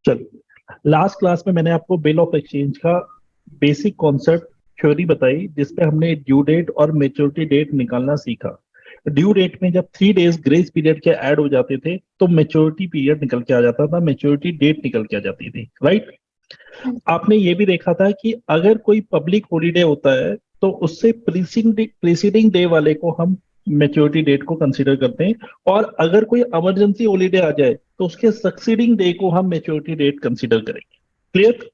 चल, last class में मैंने आपको बिल ऑफ एक्सचेंज का बेसिक कॉन्सेप्ट थ्योरी बताई, जिसपे हमने ड्यू डेट और मेच्योरिटी डेट निकालना सीखा। ड्यू डेट में जब 3 डेज ग्रेस पीरियड के ऐड हो जाते थे तो मेच्योरिटी पीरियड निकल के आ जाता था, मेच्योरिटी डेट निकल के आ जाती थी, राइट। हाँ जी। आपने ये भी देखा था कि अगर कोई पब्लिक हॉलीडे होता है तो उससे प्रीसीडिंग डे वाले को हम मेच्योरिटी डेट को कंसीडर करते हैं, और अगर कोई इमरजेंसी हॉलीडे आ जाए तो उसके सक्सीडिंग डे को हम मेच्योरिटी डेट कंसीडर करेंगे। क्लियर।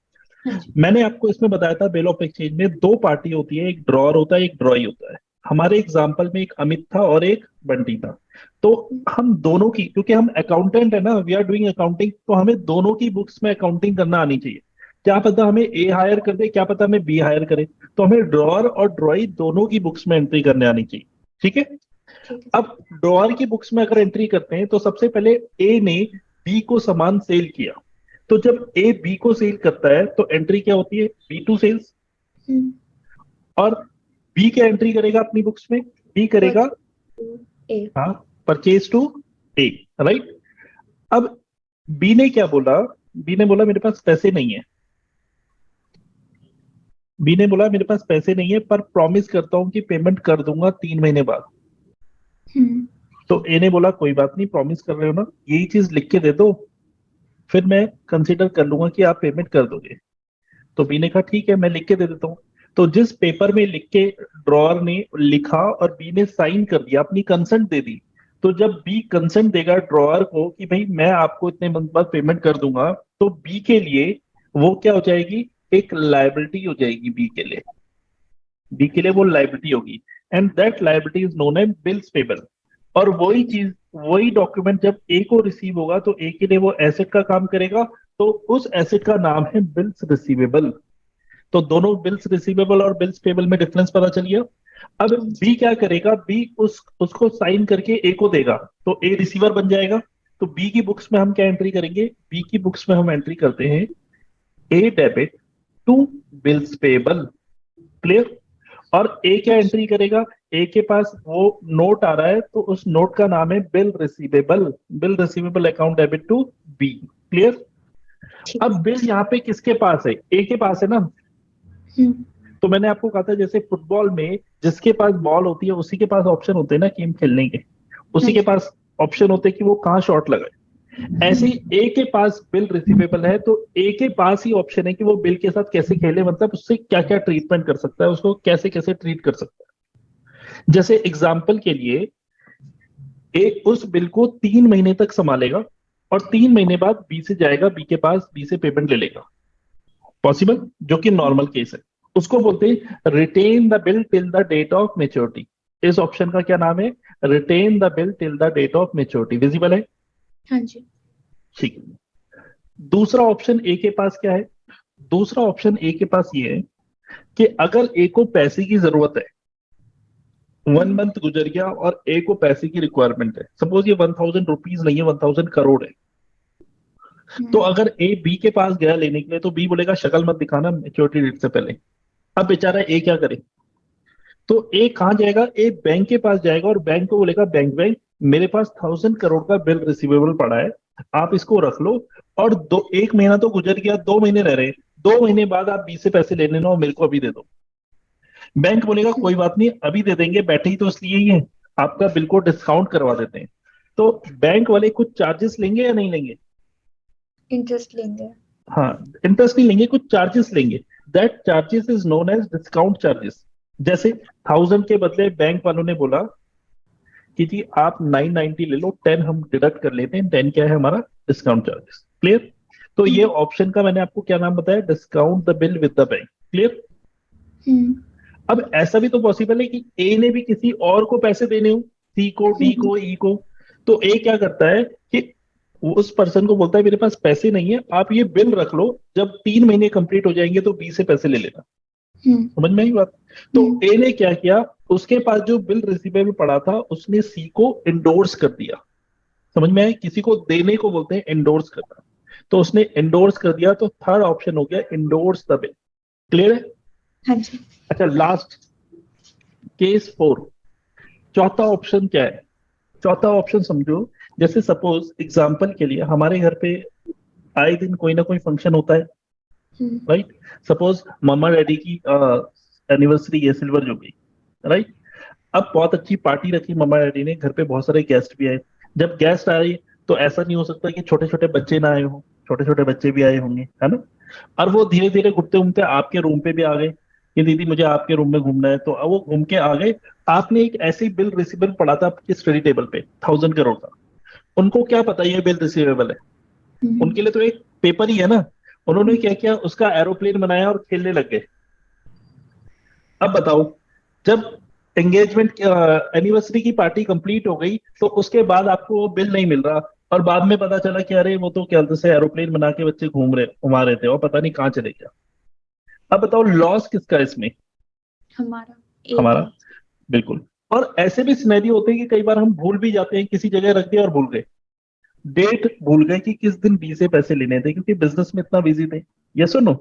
हाँ जी। मैंने आपको इसमें बताया था बिल ऑफ एक्सचेंज में दो पार्टी होती है, एक ड्रॉअर होता है, एक ड्रॉई होता है। हमारे एग्जाम्पल में एक अमित था और एक बंटी था। तो हम दोनों की, क्योंकि हम अकाउंटेंट है ना, वी आर डूइंग अकाउंटिंग, तो हमें दोनों की बुक्स में अकाउंटिंग करना आनी चाहिए। क्या पता हमें ए हायर कर दे, क्या पता हमें बी हायर करे, तो हमें ड्रॉअर और ड्रॉई दोनों की बुक्स में एंट्री करने आनी चाहिए। ठीक है। ठीक है। अब ड्रॉअर की बुक्स में अगर एंट्री करते हैं तो सबसे पहले ए ने बी को सामान सेल किया, तो जब ए बी को सेल करता है तो एंट्री क्या होती है, बी टू सेल्स। हम्म। और बी क्या एंट्री करेगा अपनी बुक्स में, बी पर करेगा, ए। हाँ, परचेज टू ए, राइट। अब बी ने क्या बोला, बी ने बोला मेरे पास पैसे नहीं है, बी ने बोला मेरे पास पैसे नहीं है पर प्रॉमिस करता हूं कि पेमेंट कर दूंगा 3 महीने बाद। हम्म। तो ए ने बोला कोई बात नहीं, प्रॉमिस कर रहे हो ना, यही चीज लिख के दे दो, फिर मैं कंसिडर कर लूंगा कि आप पेमेंट कर दोगे। तो बी ने कहा ठीक है, मैं लिख के दे देता हूँ। तो जिस पेपर में लिख के ड्रॉअर ने लिखा और बी ने साइन कर दिया, अपनी कंसेंट दे दी, तो जब बी कंसेंट देगा ड्रॉअर को कि भाई मैं आपको इतने मंथ बाद पेमेंट कर दूंगा, तो बी के लिए वो क्या हो जाएगी, एक लायबिलिटी हो जाएगी बी के लिए। बी के लिए वो लायबिलिटी होगी, and that liability is known as bills payable. और वही चीज, वही डॉक्यूमेंट जब ए को रिसीव होगा तो ए के लिए वो एसेट का काम करेगा, तो उस एसेट का नाम है बिल्स रिसीवेबल। तो दोनों बिल्स रिसीवेबल और बिल्स पेबल में डिफरेंस पता चल गया। अब हाँ जी। बी क्या करेगा, बी उसको साइन करके ए को देगा, तो ए रिसीवर बन जाएगा। तो बी की बुक्स में हम क्या एंट्री करेंगे, बी की बुक्स में हम एंट्री करते हैं A debit to bills payable. Clear. और ए क्या एंट्री करेगा, ए के पास वो नोट आ रहा है तो उस नोट का नाम है bill receivable, bill receivable account debit to be. Clear. ठीक है। अब बिल यहाँ पे किसके पास है, ए के पास है ना। हम्म। तो मैंने आपको कहा था जैसे फुटबॉल में जिसके पास बॉल होती है उसी के पास ऑप्शन होते हैं ना गेम खेलने के, हाँ उसी के जी। पास ऑप्शन होते हैं कि वो कहाँ शॉट लगाए। ऐसे ही ए के पास बिल रिसीवेबल है तो ए के पास ही ऑप्शन है कि वो बिल के साथ कैसे खेले, मतलब उससे क्या क्या ट्रीटमेंट कर सकता है, उसको कैसे कैसे ट्रीट कर सकता है। जैसे एग्जाम्पल के लिए, ए उस बिल को 3 महीने तक संभालेगा और 3 महीने बाद बी से जाएगा, बी के पास, बी से पेमेंट ले लेगा। पॉसिबल, जो कि नॉर्मल केस है। उसको बोलते हैं retain the bill till the date of maturity. इस ऑप्शन का क्या नाम है, retain the bill till the date of maturity. Visible है। हाँ जी। ठीक है। दूसरा ऑप्शन ए के पास क्या है, दूसरा ऑप्शन ए के पास ये है कि अगर ए को पैसे की जरूरत है, 1 मंथ गुजर गया और ए को पैसे की रिक्वायरमेंट है, सपोज ये 1000 रुपीज नहीं है, 1000 करोड़ है। तो हम्म। अगर ए बी के पास गया लेने के लिए तो बी बोलेगा शक्ल मत दिखाना मेच्योरिटी डेट से पहले। अब बेचारा ए क्या करे, तो ए कहाँ जाएगा, ए बैंक के पास जाएगा और बैंक को बोलेगा बैंक बैंक मेरे पास 1000 करोड़ का बिल रिसीवेबल पड़ा है, आप इसको रख लो। और 1 महीना तो गुजर गया, 2 महीने रह रहे, 2 महीने बाद आप बी से पैसे ले लेना और मेरे को अभी दे दो। बैंक बोलेगा कोई बात नहीं, अभी दे देंगे, बैठे ही तो इसलिए ही है, आपका बिल को डिस्काउंट करवा देते हैं। तो बैंक वाले कुछ चार्जेस लेंगे या नहीं लेंगे, इंटरेस्ट लेंगे। हाँ, इंटरेस्ट नहीं लेंगे, कुछ चार्जेस लेंगे। That charges is known as discount charges. जैसे 1000 के बदले बैंक वालों ने बोला कि जी आप 990 ले लो, 10 हम डिडक्ट कर लेते हैं, 10 क्या है हमारा, डिस्काउंट चार्जेस। क्लियर। तो ये हम्म। ऑप्शन का मैंने आपको क्या नाम बताया, discount the bill with the bank. Clear. Hmm. अब ऐसा भी तो पॉसिबल है कि ए ने भी किसी और को पैसे देने हो, सी को, डी हम्म। को, ई को। तो ए क्या करता है कि वो उस पर्सन को बोलता है मेरे पास पैसे नहीं है, आप ये बिल रख लो, जब 3 महीने कंप्लीट हो जाएंगे तो बी से पैसे ले लेना। हम्म। समझ में आई बात। तो हम्म। ए ने क्या किया, उसके पास जो बिल रिसीवेबल पड़ा था उसने सी को इंडोर्स कर दिया। समझ में आया, किसी को देने को बोलते हैं इंडोर्स करना। तो उसने इंडोर्स कर दिया, तो थर्ड ऑप्शन हो गया इंडोर्स द बिल। क्लियर है। हाँ जी। अच्छा, लास्ट केस 4, चौथा ऑप्शन क्या है। चौथा ऑप्शन समझो, जैसे सपोज एग्जांपल के लिए हमारे घर पे आए दिन कोई ना कोई फंक्शन होता है, राइट। सपोज मम्मा डैडी की एनिवर्सरी है, सिल्वर जुबली, राइट। अब बहुत अच्छी पार्टी रखी मम्मा डैडी ने, घर पे बहुत सारे गेस्ट भी आए। जब गेस्ट आए तो ऐसा नहीं हो सकता कि छोटे छोटे बच्चे ना आए हों, छोटे छोटे बच्चे भी आए होंगे, है ना। और वो धीरे धीरे घूमते घूमते आपके रूम पे भी आ गए कि दीदी मुझे आपके रूम में घूमना है, तो अब वो घूम के आ गए। आपने एक ऐसी बिल रिसीवेबल पड़ा था आपके स्टडी टेबल पे 1000 करोड़ का। उनको क्या पता ये बिल रिसीवेबल है, उनके लिए तो एक पेपर ही है ना। उन्होंने क्या किया, उसका एरोप्लेन बनाया और खेलने लग गए। अब बताओ, जब एंगेजमेंट एनिवर्सरी की पार्टी कंप्लीट हो गई तो उसके बाद आपको वो बिल नहीं मिल रहा, और बाद में पता चला कि अरे वो तो क्या बोलते से एरोप्लेन बना के बच्चे घुमा रहे थे और पता नहीं कहाँ चले गया। अब बताओ लॉस किसका है इसमें? हमारा, ए हमारा, का। बिल्कुल। और ऐसे भी सिनेरियो होते हैं कि कई बार हम भूल भी जाते हैं, किसी जगह रख दिया और भूल गए, डेट भूल गए कि किस दिन बी से पैसे लेने थे, क्योंकि बिजनेस में इतना बिजी थे। यस और नो?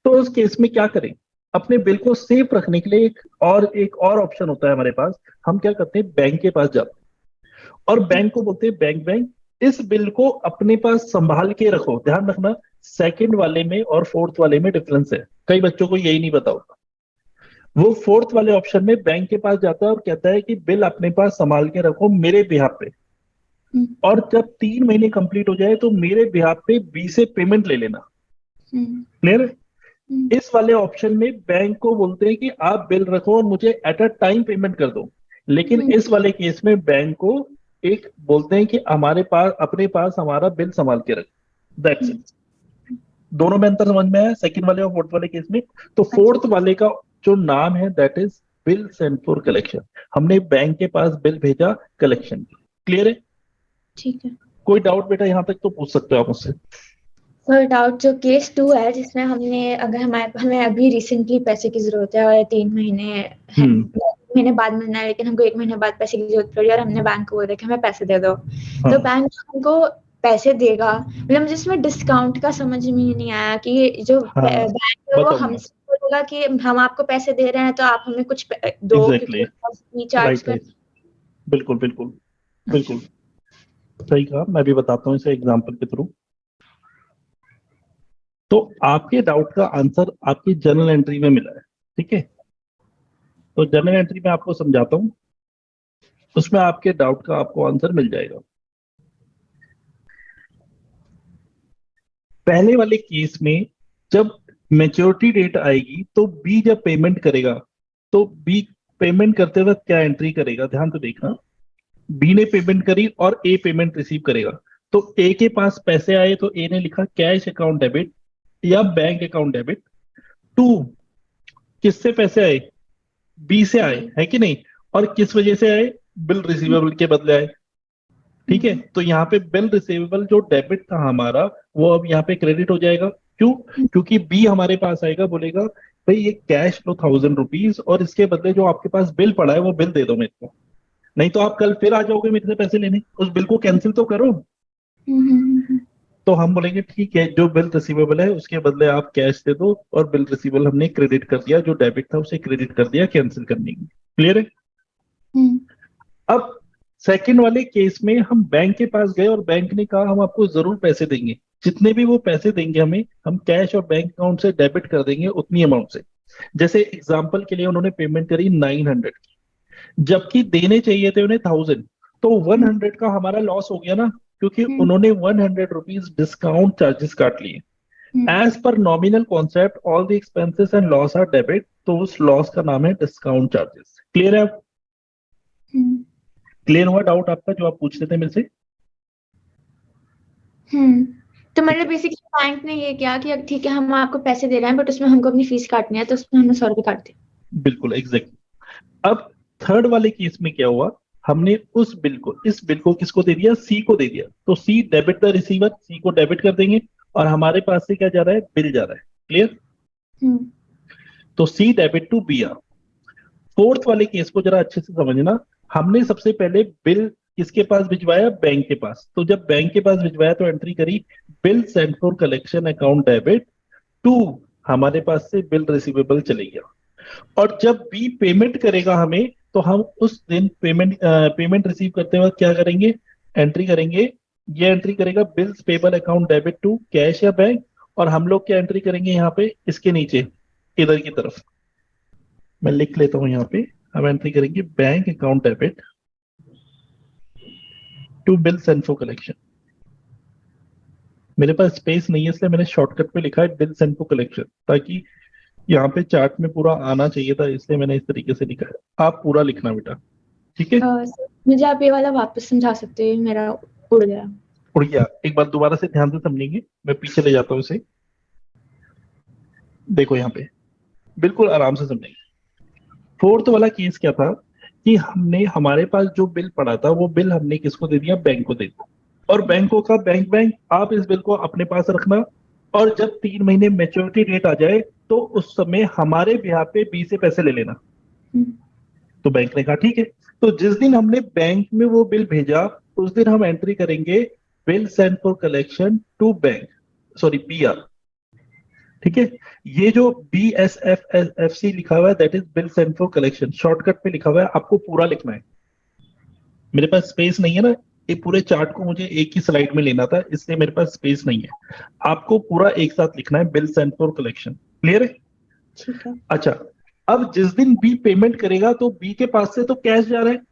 तो उस केस में क्या करें? अपने बिल को सेफ रखने के लिए एक और ऑप्शन होता है हमारे पास। हम क्या करते हैं, बैंक के पास जाते हैं और बैंक को बोलते हैं, बैंक बैंक इस बिल को अपने पास संभाल के रखो। ध्यान रखना, सेकंड वाले में और फोर्थ वाले में डिफरेंस है, कई बच्चों को यही नहीं पता होता। वो फोर्थ वाले ऑप्शन में बैंक के पास जाता है और कहता है कि बिल अपने पास संभाल के रखो मेरे बिहाफ पे, और जब 3 महीने कंप्लीट हो जाए तो मेरे बिहाफ पे बी से पेमेंट ले लेना। क्लियर है? इस वाले ऑप्शन में बैंक को बोलते हैं कि आप बिल रखो और मुझे एट अ टाइम पेमेंट कर दो। लेकिन इस वाले केस में बैंक को एक बोलते हैं कि हमारे पास, अपने पास हमारा बिल संभाल के रखो। That's it. दोनों में अंतर समझ में आया, सेकंड वाले और फोर्थ वाले केस में? तो फोर्थ वाले का जो नाम है that is bill send for collection. हमने बैंक के पास बिल भेजा कलेक्शन के लिए। क्लियर है? ठीक है। कोई डाउट बेटा यहां तक तो पूछ सकते हो आप मुझसे। सर डाउट, जो केस 2 है जिसमें हमने, अगर हमें अभी रिसेंटली पैसे की जरूरत है और 3 महीने है, महीने बाद मिलना है, लेकिन हमको 1 महीने बाद पैसे की जरूरत पड़ी और हमने बैंक को बोला कि हमें पैसे दे दो, हाँ तो बैंक हमको पैसे देगा। मतलब मुझे इसमें डिस्काउंट का समझ में ही नहीं आया कि जो हाँ, बैंक है वो बताऊंगा। हमसे बोलेगा कि हम आपको पैसे दे रहे हैं तो आप हमें कुछ दो, एग्जैक्टली, क्योंकि चार्ज राइट कर। राइट, बिल्कुल बिल्कुल बिल्कुल सही कहा। मैं भी बताता हूँ इसे एग्जांपल के थ्रू। तो आपके डाउट का आंसर आपकी जर्नल एंट्री में मिला है, ठीक है। तो जर्नल एंट्री में आपको समझाता हूँ, उसमें आपके डाउट का आपको आंसर मिल जाएगा। पहले वाले केस में जब मेच्योरिटी डेट आएगी तो बी जब पेमेंट करेगा, तो बी पेमेंट करते वक्त क्या एंट्री करेगा, ध्यान तो देखना। बी ने पेमेंट करी और ए पेमेंट रिसीव करेगा। तो ए के पास पैसे आए तो ए ने लिखा कैश अकाउंट डेबिट या बैंक अकाउंट डेबिट टू, किससे पैसे आए? बी से आए, है कि नहीं? और किस वजह से आए? बिल रिसीवेबल के बदले आए। ठीक है, तो यहाँ पे बिल रिसीवेबल जो डेबिट था हमारा, वो अब यहाँ पे क्रेडिट हो जाएगा। क्यों? क्योंकि बी हमारे पास आएगा, बोलेगा भाई ये कैश लो 1000 रुपीज, और इसके बदले जो आपके पास बिल पड़ा है वो बिल दे दो मेरे को। नहीं तो आप कल फिर आ जाओगे मेरे से पैसे लेने, उस बिल को कैंसिल तो करो। तो हम बोलेंगे ठीक है, जो बिल रिसीवेबल है उसके बदले आप कैश दे दो, और बिल रिसीवेबल हमने क्रेडिट कर दिया, जो डेबिट था उसे क्रेडिट कर दिया कैंसिल करने की। क्लियर है? अब सेकंड वाले केस में हम बैंक के पास गए और बैंक ने कहा हम आपको जरूर पैसे देंगे, जितने भी वो पैसे देंगे हमें, हम कैश और बैंक अकाउंट से डेबिट कर देंगे उतनी अमाउंट से। जैसे एग्जांपल के लिए उन्होंने पेमेंट करी 900 की, जबकि देने चाहिए थे उन्हें 1000। तो 100 का हमारा लॉस हो गया ना, क्योंकि उन्होंने 100 रुपीज डिस्काउंट चार्जेस काट लिए। एज पर nominal concept all the expenses and loss are debit, तो उस लॉस का नाम है डिस्काउंट चार्जेस। क्लियर है? क्लियर हुआ डाउट आपका जो आप पूछ रहे थे मेरे से? तो मतलब बेसिकली बैंक ने ये किया कि ठीक है हम आपको पैसे दे रहे हैं बट उसमें हमको अपनी फीस काटनी है, तो उसमें हमने 100 रुपए काट दिए। बिल्कुल एग्जैक्ट। अब थर्ड वाले केस में क्या हुआ, हमने उस बिल को, इस बिल को किसको दे दिया? सी को दे दिया। तो सी डेबिट द रिसीवर, सी को डेबिट कर देंगे, और हमारे पास से क्या जा रहा है? बिल जा रहा है। क्लियर? तो C debit to B R. Fourth वाले केस को जरा अच्छे से समझना। हमने सबसे पहले बिल किसके पास भिजवाया? बैंक के पास। तो जब बैंक के पास भिजवाया तो एंट्री करी bill send for collection account debit to, हमारे पास से बिल रिसीवेबल चले गया। और जब बी पेमेंट करेगा हमें, तो हम उस दिन पेमेंट रिसीव करते वक्त क्या करेंगे? एंट्री करेंगे ये एंट्री करेगा bills payable account debit to cash या बैंक, और हम लोग क्या एंट्री करेंगे यहाँ पे इसके नीचे इधर की तरफ, मैं लिख लेता हूँ यहाँ पे, हम एंट्री करेंगे bank account debit to bills and for collection. मेरे पास स्पेस नहीं है इसलिए मैंने शॉर्टकट पे लिखा है बिल्स एंड फॉर कलेक्शन, ताकि यहाँ पे चार्ट में पूरा आना चाहिए था, इसलिए मैंने इस तरीके से लिखा है। आप पूरा लिखना बेटा, ठीक है। सर, मुझे आप ये वाला वापस समझा सकते हैं, मेरा उड़ गया। उड़ गया? एक बार दोबारा से ध्यान से समझेंगे, मैं पीछे ले जाता हूँ इसे। देखो यहाँ पे बिल्कुल आराम से समझेंगे। फोर्थ वाला केस क्या था कि हमने, हमारे पास जो बिल पड़ा था वो बिल हमने किसको दे दिया, बैंक को दे दिया, और बैंकों का बैंक आप इस बिल को अपने पास रखना, और जब 3 महीने मैच्योरिटी डेट आ जाए तो उस समय हमारे ब्याह पे बी से पैसे ले लेना। हम्म, तो बैंक ने कहा ठीक है। तो जिस दिन हमने बैंक में वो बिल भेजा उस दिन हम एंट्री करेंगे bill send for collection to bank, sorry BR, ठीक है। ये जो BSFFC लिखा हुआ है that is bill send for collection, shortcut पे लिखा हुआ है, आपको पूरा लिखना है। मेरे पास स्पेस नहीं है ना, ये पूरे चार्ट को मुझे एक ही स्लाइड में लेना था, इसलिए मेरे पास स्पेस नहीं है। आपको पूरा एक साथ लिखना है bill send for collection, clear है? ठीक है। अच्छा, अब जिस दिन बी पेमेंट करेगा तो बी के पास से तो कैश जा रहा है,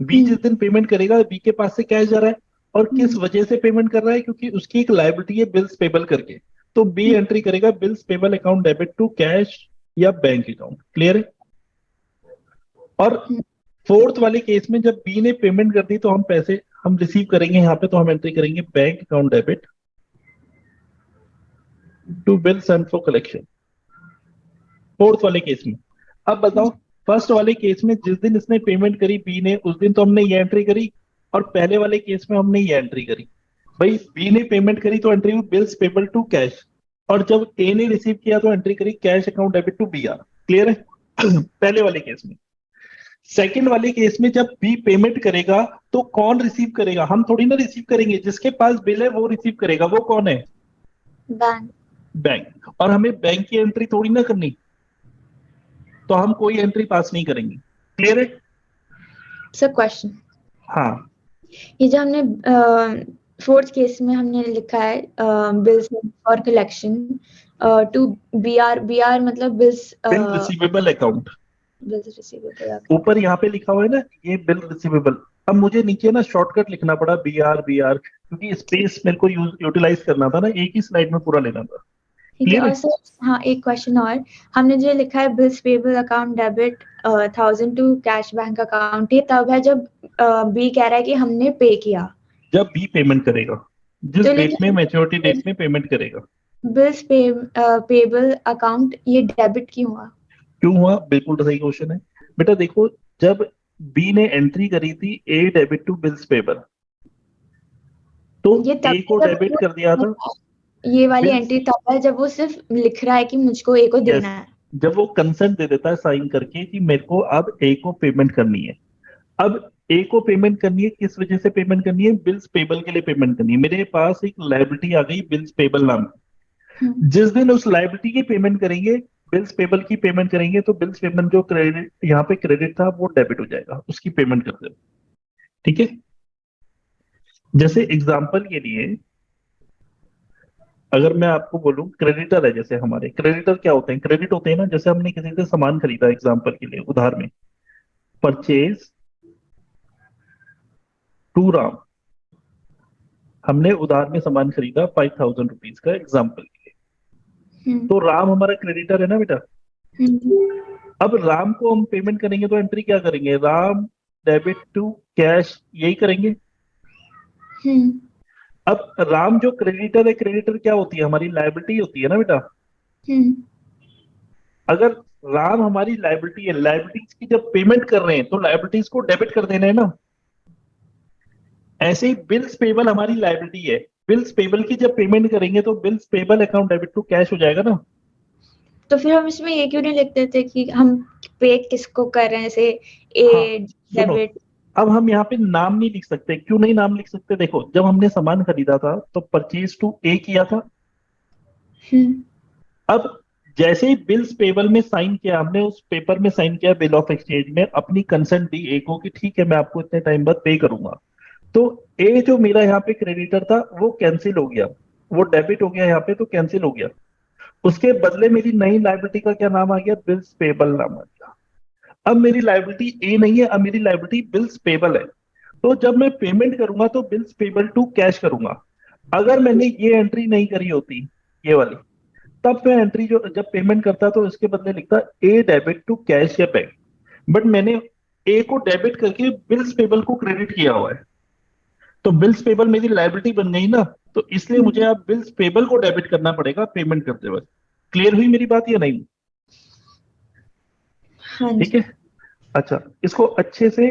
बी जिस दिन पेमेंट करेगा बी के पास से कैश जा रहा है, और किस वजह से पेमेंट कर रहा है, क्योंकि उसकी एक लायबिलिटी है बिल्स पेबल करके, तो बी एंट्री करेगा bills payable account debit to cash या बैंक अकाउंट, क्लियर है? और फोर्थ वाले केस में जब बी ने पेमेंट कर दी तो हम पैसे हम रिसीव करेंगे यहाँ पे, तो हम एंट्री करेंगे bank account debit to bill send for collection, fourth वाले केस में। अब बताओ, फर्स्ट वाले केस में जिस दिन इसने पेमेंट करी बी ने उस दिन तो हमने ये एंट्री करी, और पहले वाले केस में हमने ये एंट्री करी। भाई बी ने पेमेंट करी तो एंट्री हुई बिल्स पेबल टू कैश, और जब ए ने रिसीव किया तो एंट्री करी cash account debit to BR, clear है? पहले वाले केस में। सेकंड वाले केस में जब बी पेमेंट करेगा तो कौन रिसीव करेगा? हम थोड़ी ना रिसीव करेंगे, जिसके पास बिल है वो रिसीव करेगा, वो कौन है? बैंक। बैंक। और हमें बैंक की एंट्री थोड़ी ना करनी, तो हम कोई एंट्री पास नहीं करेंगे, क्लियर है? सर क्वेश्चन, हाँ, ये जो हमने फोर्थ केस में हमने लिखा है bills for collection to BR मतलब bills bill receivable account, bills receivable. ऊपर यहाँ पे लिखा हुआ है ना ये बिल रिसीवेबल। अब मुझे नीचे ना शॉर्टकट लिखना पड़ा BR, क्योंकि स्पेस मेरे को यूटिलाइज करना था ना, एक ही स्लाइड में पूरा लेना था, ठीक है। क्लियर है? और सर हाँ, एक क्वेश्चन और, हमने जो लिखा है bills payable account debit 1000 to cash bank account, ये तब है जब बी कह रहा है कि हमने पे किया, जब बी पेमेंट करेगा, जिस तो डेट में, लेकिन मैच्योरिटी डेट में पेमेंट करेगा। बिल्स पेबल अकाउंट ये डेबिट क्यों हुआ? क्यों हुआ? बिल्कुल सही क्वेश्चन है बेटा। देखो, जब बी ने एंट्री करी थी ए डेबिट टू बिल्स पेबल, तो ये तब ए को जब डेबिट कर दिया था ये वाली बिल्स, एंट्री तब है जब वो सिर्फ लिख रहा है कि मुझको ए को यस, देना है। जब वो कंसेंट दे देता है साइन करके कि मेरे को अब ए को पेमेंट करनी है। अब ए को पेमेंट करनी है, किस वजह से पेमेंट करनी है? बिल्स पेबल के लिए पेमेंट करनी है। मेरे पास एक लायबिलिटी आ गई बिल्स पेबल नाम की, जिस दिन उस लायबिलिटी की पेमेंट करेंगे, बिल्स पेबल की पेमेंट करेंगे, तो बिल्स पेमेंट जो क्रेडिट यहाँ पे क्रेडिट था वो डेबिट हो जाएगा, उसकी पेमेंट कर देना, ठीक है? जैसे एग्जांपल के लिए अगर मैं आपको बोलूं, क्रेडिटर है, जैसे हमारे क्रेडिटर क्या होते हैं? क्रेडिट होते हैं ना, जैसे हमने किसी से सामान खरीदा, एग्जांपल के लिए उधार में, परचेज टू राम, हमने उधार में सामान खरीदा 5000 रुपीज का, एग्जाम्पल के लिए, तो राम हमारा क्रेडिटर है ना बेटा। अब राम को हम पेमेंट करेंगे तो एंट्री क्या करेंगे? राम डेबिट टू कैश, यही करेंगे। अब राम जो क्रेडिटर है, क्रेडिटर क्या होती है? हमारी लायबिलिटी होती है ना बेटा। अगर राम हमारी लायबिलिटी है, लायबिलिटीज की जब पेमेंट कर रहे हैं तो लायबिलिटीज को डेबिट कर देना है ना। ऐसे ही बिल्स पेबल हमारी लायबिलिटी है, बिल्स पेबल की जब पेमेंट करेंगे तो bills payable account debit to cash हो जाएगा ना। तो फिर हम इसमें ये क्यों नहीं लिख देते कि हम पे किसको कर रहे हैं, जैसे ए सुनो, डेबिट? अब हम यहाँ पे नाम नहीं लिख सकते। क्यों नहीं नाम लिख सकते? देखो, जब हमने सामान खरीदा था तो परचेज टू ए किया था। अब जैसे ही बिल्स पेबल में साइन किया, हमने उस पेपर में साइन किया बिल ऑफ एक्सचेंज में, अपनी कंसेंट दी ए को कि ठीक है मैं आपको इतने टाइम बाद पे करूंगा, तो ए जो मेरा यहाँ पे क्रेडिटर था वो कैंसिल हो गया, वो डेबिट हो गया यहाँ पे, तो कैंसिल हो गया। उसके बदले मेरी नई लायबिलिटी का क्या नाम आ गया? बिल्स पेबल नाम आ गया। अब मेरी लायबिलिटी ए नहीं है, अब मेरी लायबिलिटी बिल्स पेबल है। तो जब मैं पेमेंट करूंगा तो बिल्स पेबल टू कैश करूंगा। अगर मैंने ये एंट्री नहीं करी होती, ये वाली, तब मैं एंट्री जो जब पेमेंट करता तो इसके बदले लिखता ए डेबिट टू कैश या बैंक। बट मैंने ए को डेबिट करके बिल्स पेबल को क्रेडिट किया हुआ है, तो बिल्स पेबल मेरी लायबिलिटी बन गई ना, तो इसलिए मुझे अब बिल्स पेबल को डेबिट करना पड़ेगा पेमेंट करते वक्त। क्लियर हुई मेरी बात या नहीं? हाँ ठीक जी। है। अच्छा, इसको अच्छे से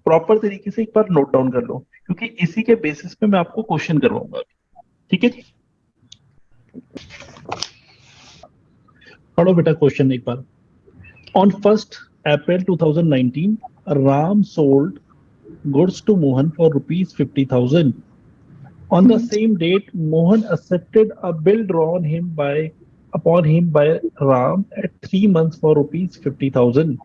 प्रॉपर तरीके से एक बार नोट डाउन कर लो, क्योंकि इसी के बेसिस पे मैं आपको क्वेश्चन करवाऊंगा। ठीक है जी, पढ़ो बेटा क्वेश्चन एक बार। On 1st April 2019, Ram sold goods to Mohan for rupees 50,000. On the same date, Mohan accepted a bill drawn upon him by Ram at 3 months for rupees 50,000.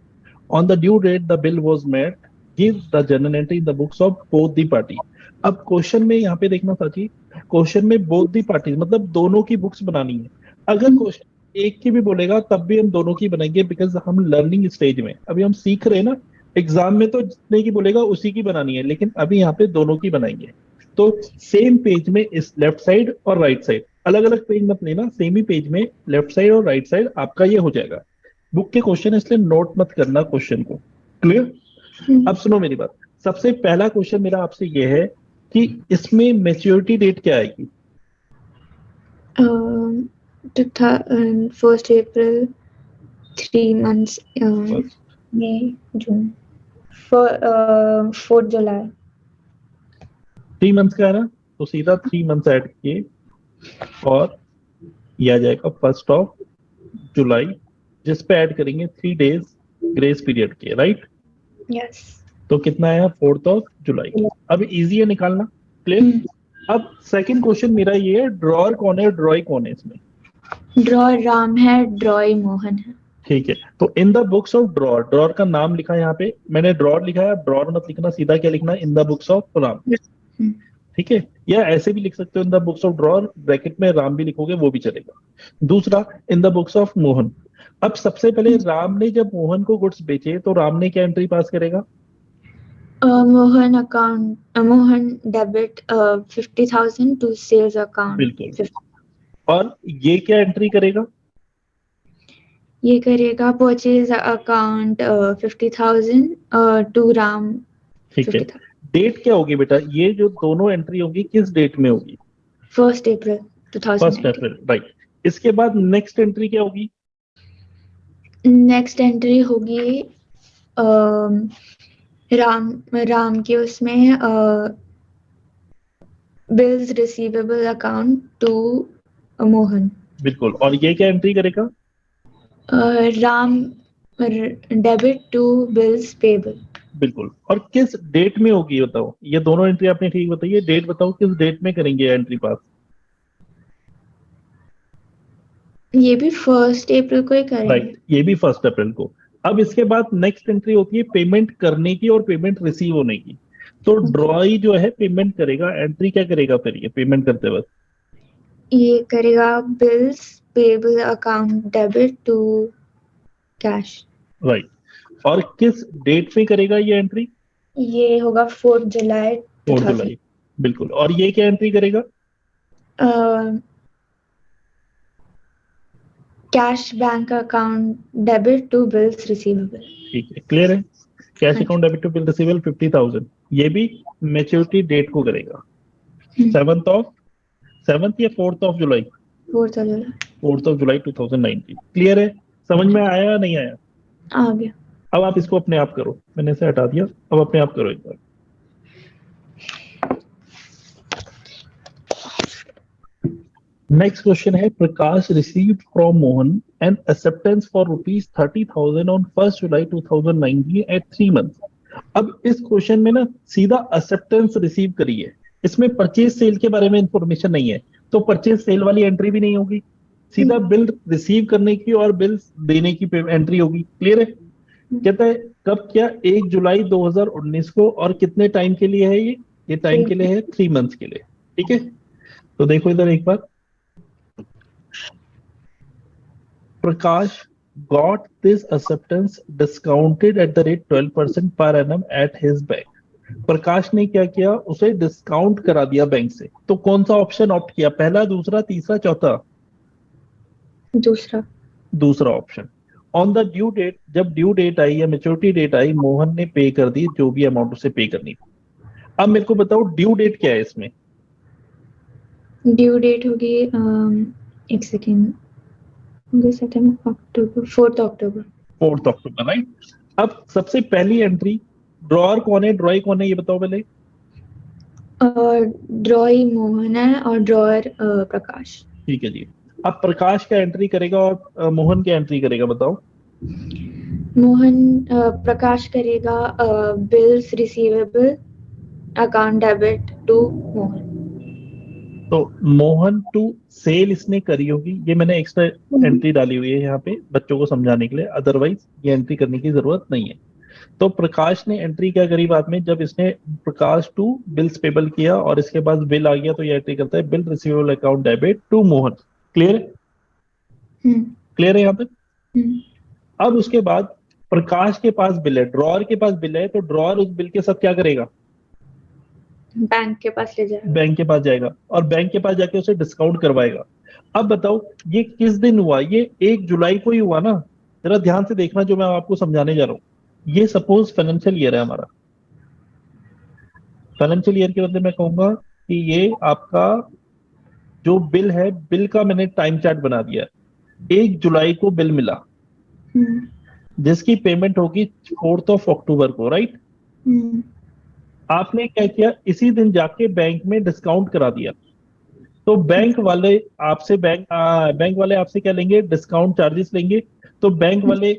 On the due date, the bill was met. Give the journal entry in the books of both the party. अब question में यहाँ पे देखना साची, question में both the party मतलब दोनों की बुक्स बनानी है। अगर क्वेश्चन एक की भी बोलेगा तब भी हम दोनों की बनाएंगे, बिकॉज हम लर्निंग स्टेज में अभी हम सीख रहे हैं ना। एग्जाम में तो जितने की बोलेगा उसी की बनानी है, लेकिन अभी यहाँ पे दोनों की बनाएंगे। तो सेम पेज में इस लेफ्ट साइड और राइट साइड, अलग अलग पेज मत लेना, सेम ही पेज में लेफ्ट साइड और राइट साइड आपका ये हो जाएगा। बुक के क्वेश्चन इसलिए नोट मत करना क्वेश्चन को। क्लियर? अब सुनो मेरी बात। सबसे पहला क्वेश्चन मेरा आपसे ये है कि इसमें मैच्योरिटी डेट क्या आएगी? 1st April, 3 months, May, June, 4th July। 3 months का है ना, तो सीधा 3 मंथ्स ऐड किए और ये आ जाएगा 1st जुलाई, जिस पे ऐड करेंगे 3 डेज ग्रेस पीरियड के, राइट? यस। तो कितना आया? 4th जुलाई। अब इजी है निकालना। क्लियर? अब सेकंड क्वेश्चन मेरा ये है, ड्रॉअर कौन है, ड्रॉई कौन है इसमें? ड्रॉअर राम है, ड्रॉई मोहन है। ठीक है, तो in the books of drawer, drawer का नाम लिखा है यहाँ पे, मैंने ड्रॉअर लिखा है, ड्रॉअर मत लिखना, सीधा क्या लिखना है? In the books of Ram. ठीक है, या ऐसे भी लिख सकते हो in the books of drawer, bracket में राम भी लिखोगे वो भी चलेगा। दूसरा, in the books of Mohan. अब सबसे पहले राम ने जब मोहन को गुड्स बेचे तो राम ने क्या एंट्री पास करेगा? Mohan debit 50,000 to sales account. बिल्कुल। और ये क्या एंट्री करेगा? ये करेगा परचेज अकाउंट 50,000 टू राम। ठीक है, डेट क्या होगी बेटा? ये जो दोनों एंट्री होगी किस डेट में होगी? 1st April 2019। 1st अप्रैल, राइट। इसके बाद नेक्स्ट एंट्री क्या होगी? नेक्स्ट एंट्री होगी राम के उसमें bills receivable account to Mohan. बिल्कुल। और ये क्या एंट्री करेगा? Ram debit to bills payable. बिल्कुल। और किस डेट में होगी बताओ? ये दोनों एंट्री आपने ठीक बताई है, डेट बताओ किस डेट में करेंगे एंट्री पास? ये भी 1st April को ही करेंगे। राइट, ये भी 1st अप्रैल को। अब इसके बाद नेक्स्ट एंट्री होती है पेमेंट करने की और पेमेंट रिसीव होने की। तो ड्रॉई जो है पेमेंट करेगा, एंट्री क्या करेगा फिर ये पेमेंट करते वक्त? ये करेगा bills payable account debit to cash. Right. और किस डेट पे करेगा ये एंट्री? ये होगा 4th जुलाई। 4 जुलाई, बिल्कुल। और ये क्या एंट्री करेगा? Cash bank account debit to bills receivable. ठीक है, क्लियर है? Cash account debit to bill receivable 50,000, ये भी मैच्योरिटी डेट को करेगा। 7th या 4th जुलाई? 4th जुलाई। 4th जुलाई 2019। क्लियर है? समझ में आया या नहीं आया? आ गया। अब आप इसको अपने आप करो, मैंने इसे हटा दिया, अब अपने आप करो एक बार। नेक्स्ट क्वेश्चन है, Prakash received from Mohan an acceptance for ₹30,000 on 1st July 2019 at 3 months। अब इस क्वेश्चन में ना सीधा एक्सेप्टेंस रिसीव करी है, इसमें परचेज सेल के बारे में इंफॉर्मेशन नहीं है, तो परचेज सेल वाली एंट्री भी नहीं होगी, सीधा बिल रिसीव करने की और बिल देने की एंट्री होगी। क्लियर है? कहता है कब क्या? 1 जुलाई 2019 को, और कितने टाइम के लिए है ये? ये टाइम के लिए है 3 मंथ्स के लिए, ठीक है। तो देखो इधर एक बार, प्रकाश got this acceptance discounted at the rate 12% per annum at his bank। प्रकाश ने क्या किया, उसे डिस्काउंट करा दिया बैंक से। तो कौन सा ऑप्शन ऑप्ट किया, पहला, दूसरा, तीसरा, चौथा? दूसरा। दूसरा option. On the due date, जब ड्यू डेट आई या मेच्योरिटी डेट आई, मोहन ने पे कर दी जो भी अमाउंट उसे पे करनी थी। अब मेरे को बताओ ड्यू डेट क्या है इसमें? ड्यू डेट होगी एक सेकेंड, अक्टूबर, 4 अक्टूबर। 4 अक्टूबर, राइट। अब सबसे पहली एंट्री, ड्रॉअर कौन है, ड्रॉई कौन है, ये बताओ पहले। ड्रॉई मोहन है और ड्रॉअर प्रकाश। ठीक है जी। अब प्रकाश क्या एंट्री करेगा और मोहन क्या एंट्री करेगा, बताओ। मोहन प्रकाश करेगा bills receivable account debit to Mohan. तो मोहन टू सेल इसने करी होगी, ये मैंने एक्स्ट्रा एंट्री डाली हुई है यहाँ पे बच्चों को समझाने के लिए, अदरवाइज ये एंट्री करने की जरूरत नहीं है। तो प्रकाश ने एंट्री क्या करी बाद में, जब इसने प्रकाश टू बिल्स पेबल किया और इसके बाद बिल आ गया, तो ये एंट्री करता है bill receivable account debit to Mohan. Clear है? क्लियर है यहाँ पे? अब उसके बाद प्रकाश के पास बिल है, ड्रॉअर के पास बिल है, तो ड्रॉअर उस बिल के साथ क्या करेगा, बैंक के पास ले जाएगा। बैंक के पास जाएगा और बैंक के पास जाके उसे डिस्काउंट करवाएगा। अब बताओ ये किस दिन हुआ, ये 1 जुलाई को ही हुआ ना। जरा ध्यान से देखना जो मैं आपको समझाने जा रहा हूँ। ये सपोज फाइनेंशियल ईयर है हमारा, फाइनेंशियल ईयर के बदले मैं कहूंगा कि ये आपका जो बिल है, बिल का मैंने टाइम चार्ट बना दिया है। 1 जुलाई को बिल मिला जिसकी पेमेंट होगी 4 अक्टूबर को, राइट। आपने क्या किया, इसी दिन जाके बैंक में डिस्काउंट करा दिया। तो बैंक वाले आपसे बैंक वाले आपसे क्या लेंगे, डिस्काउंट चार्जेस लेंगे। तो बैंक वाले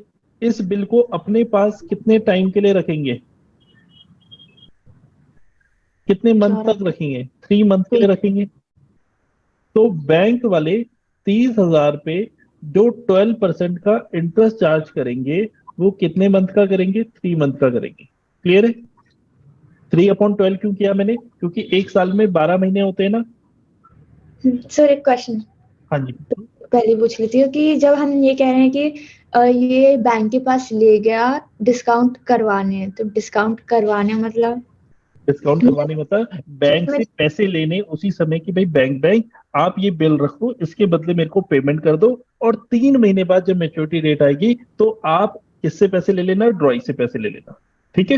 इस बिल को अपने पास कितने टाइम के लिए रखेंगे, कितने मंथ तक रखेंगे, 3 मंथ के लिए रखेंगे। तो बैंक वाले 30,000 पे जो 12% का इंटरेस्ट चार्ज करेंगे, वो कितने मंथ का करेंगे, 3 मंथ का करेंगे। क्लियर है? 3/12 क्यों किया मैंने, क्योंकि एक साल में 12 महीने होते हैं ना। सर एक क्वेश्चन हाँ जी, पहले पूछ लेती हूँ कि जब हम ये कह रहे हैं कि ये बैंक के पास ले गया डिस्काउंट करवाने, तो डिस्काउंट करवाने मतलब डिस्काउंट करवाने मतलब बैंक से पैसे लेने उसी समय की, भाई बैंक आप ये बिल रखो, इसके बदले मेरे को पेमेंट कर दो, और 3 महीने बाद जब मैच्योरिटी डेट आएगी तो आप किससे पैसे ले लेना, ड्रॉई से पैसे ले लेना। ठीक है?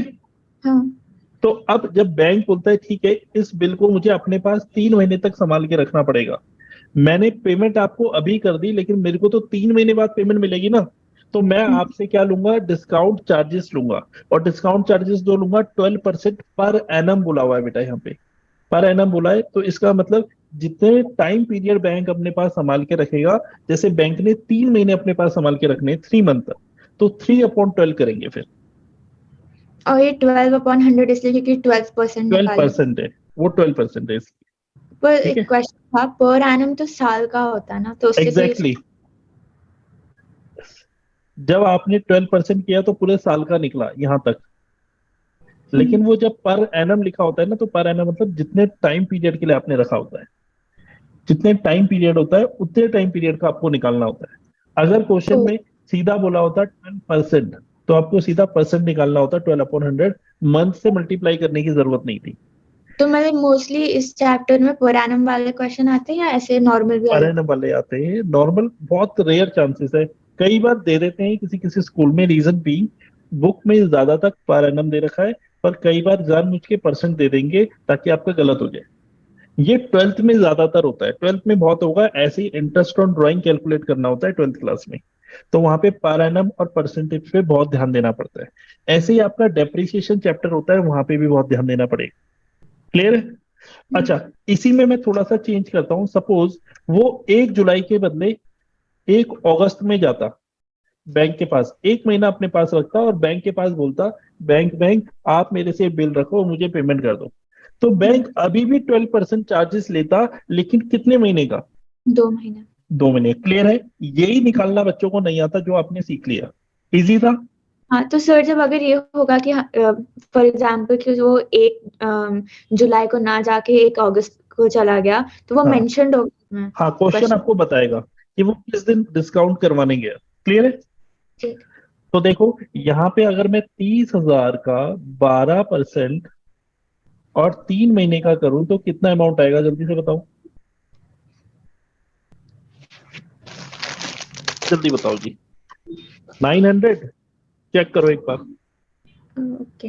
हाँ। तो अब जब बैंक बोलता है ठीक है इस बिल को मुझे अपने पास 3 महीने तक संभाल के रखना पड़ेगा, मैंने पेमेंट आपको अभी कर दी लेकिन मेरे को तो 3 महीने बाद पेमेंट मिलेगी ना, तो मैं आपसे क्या लूंगा, डिस्काउंट चार्जेस लूंगा। और डिस्काउंट चार्जेस जो लूंगा 12% पर एनम बोला हुआ है बेटा, यहाँ पे पर एनम बोला है। तो इसका मतलब जितने टाइम पीरियड बैंक अपने पास संभाल के रखेगा, जैसे बैंक ने 3 महीने अपने पास संभाल के रखने, 3 मंथ, तो 3/12 करेंगे फिर। और ये 12/100 इसलिए क्योंकि 12% 12% है, वो 12% है। पर एक क्वेश्चन था, पर एनम तो साल का होता है ना, तो उसके एग्जैक्टली जब आपने 12% किया तो पूरे साल का निकला यहां तक। लेकिन वो जब पर एनम लिखा होता है ना, तो पर एनम मतलब जितने टाइम पीरियड के लिए आपने रखा होता है, जितने टाइम पीरियड होता है उतने टाइम पीरियड का आपको निकालना होता है। अगर क्वेश्चन में सीधा बोला होता 12%, तो आपको सीधा परसेंट निकालना होता 12/100, मंथ से मल्टीप्लाई करने की जरूरत नहीं थी। तो मतलब मोस्टली इस चैप्टर में पर एनम वाले क्वेश्चन आते हैं या ऐसे नॉर्मल भी पर एनम वाले आते हैं, नॉर्मल बहुत रेयर चांसेस है। कई बार दे देते हैं किसी किसी स्कूल में, रीजन भी बुक में ज्यादा तक पर एनम दे रखा है, पर कई बार जानबूझ के परसेंट दे देंगे ताकि आपका गलत हो जाए। ये 12th में ज्यादातर होता है, 12th में बहुत होगा, ऐसे ही इंटरेस्ट ऑन ड्राइंग कैलकुलेट करना होता है 12th क्लास में, तो वहां पे पर एनम और परसेंटेज पे बहुत ध्यान देना पड़ता है। ऐसे ही आपका डेप्रिसिएशन चैप्टर होता है, वहां पे भी बहुत ध्यान देना पड़ेगा। क्लियर है? अच्छा, इसी में मैं थोड़ा सा चेंज करता हूं। सपोज वो 1 जुलाई के बदले 1 अगस्त में जाता बैंक के पास, 1 महीना अपने पास रखता और बैंक के पास बोलता, बैंक आप मेरे से बिल रखो, मुझे पेमेंट कर दो। तो बैंक अभी भी 12% चार्जेस लेता, लेकिन कितने महीने का, 2 महीने। 2 महीने। क्लियर है? यही निकालना बच्चों को नहीं आता जो आपने सीख लिया। इजी था? हाँ तो सर जब अगर ये होगा कि फॉर एग्जाम्पल कि वो 1 जुलाई को ना जाके 1 अगस्त को चला गया तो वो हाँ मेंशन्ड होगा उसमें हाँ, क्वेश्चन क्वेश्चन। आपको बताएगा कि वो किस दिन डिस्काउंट करवाने गया। क्लियर है? ठीक। तो देखो यहाँ पे अगर मैं 30,000 का 12% और 3 महीने का करूं तो कितना अमाउंट आएगा, जल्दी से बताओ, जल्दी बताओ जी। 900। चेक करो एक बार। ओके।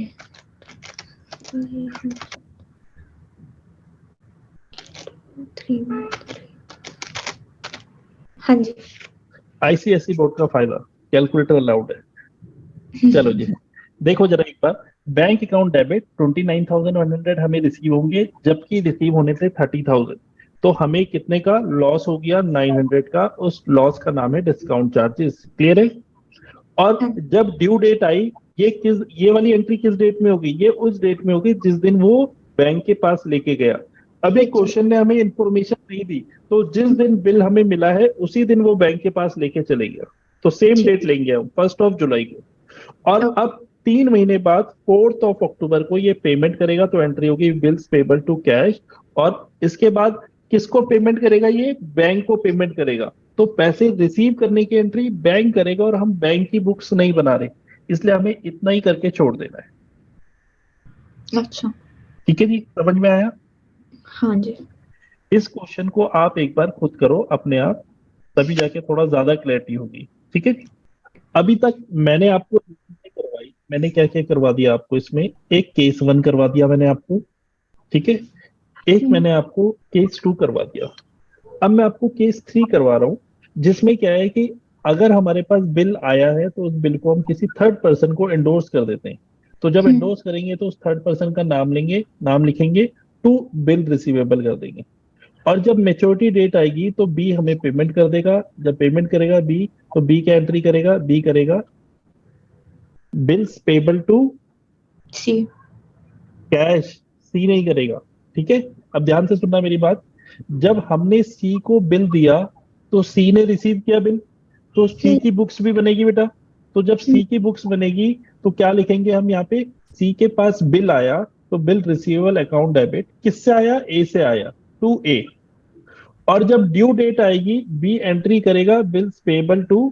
हाँ जी। आईसीएसई बोर्ड का फायदा, कैलकुलेटर अलाउड है। चलो जी, देखो जरा एक बार। बैंक अकाउंट डेबिट 29,100 हमें रिसीव होंगे, जबकि रिसीव होने थे 30,000। तो हमें कितने का लॉस हो गया? 900 का। उस लॉस का नाम है डिस्काउंट चार्जेस। क्लियर है? और हाँ जब ड्यू डेट आई, ये वाली एंट्री किस डेट में होगी? ये उस डेट में होगी जिस दिन वो बैंक के पास लेके गया। अभी ठीक है। क्वेश्चन ने हमें इंफॉर्मेशन नहीं दी, तो जिस दिन बिल हमें मिला है उसी दिन वो बैंक के पास लेके चले गया। तो सेम ठीक। डेट लेंगे हम, 1 जुलाई को। और ओके। अब 3 महीने बाद 4 अक्टूबर को ये पेमेंट करेगा, तो एंट्री होगी बिल्स पेबल टू कैश। और इसके बाद किसको पेमेंट करेगा? ये बैंक को पेमेंट करेगा। तो पैसे रिसीव करने की एंट्री बैंक करेगा, और हम बैंक की बुक्स नहीं बना रहे, इसलिए हमें इतना ही करके छोड़ देना है। अच्छा। ठीक है जी, समझ में आया? हाँ जी। इस क्वेश्चन को आप एक बार खुद करो अपने आप, तभी जाके थोड़ा ज्यादा क्लैरिटी होगी। ठीक है जी? अभी तक मैंने आपको करवाई, मैंने क्या क्या करवा दिया आपको इसमें? एक केस 1 करवा दिया मैंने आपको, ठीक है। एक हम्म, मैंने आपको केस 2 करवा दिया। अब मैं आपको केस 3 करवा रहा हूँ, जिसमें क्या है कि अगर हमारे पास बिल आया है तो उस बिल को हम किसी थर्ड पर्सन को एंडोर्स कर देते हैं। तो जब हम्म, एंडोर्स करेंगे तो उस थर्ड पर्सन का नाम लेंगे, नाम लिखेंगे, टू बिल रिसीवेबल कर देंगे। और जब मेच्योरिटी डेट आएगी तो बी हमें पेमेंट कर देगा। जब पेमेंट करेगा बी, तो बी क्या एंट्री करेगा? बी करेगा bills payable to C. Cash. C नहीं करेगा। ठीक है? अब ध्यान से सुनना मेरी बात। जब हमने सी को बिल दिया तो सी ने रिसीव किया बिल, तो सी हम्म, की बुक्स भी बनेगी बेटा। तो जब हम्म, सी की बुक्स बनेगी तो क्या लिखेंगे हम यहाँ पे? सी के पास बिल आया, तो बिल रिसीवेबल अकाउंट डेबिट किससे आया? ए से आया, टू ए। और जब ड्यू डेट आएगी बी एंट्री करेगा बिल्स पेबल टू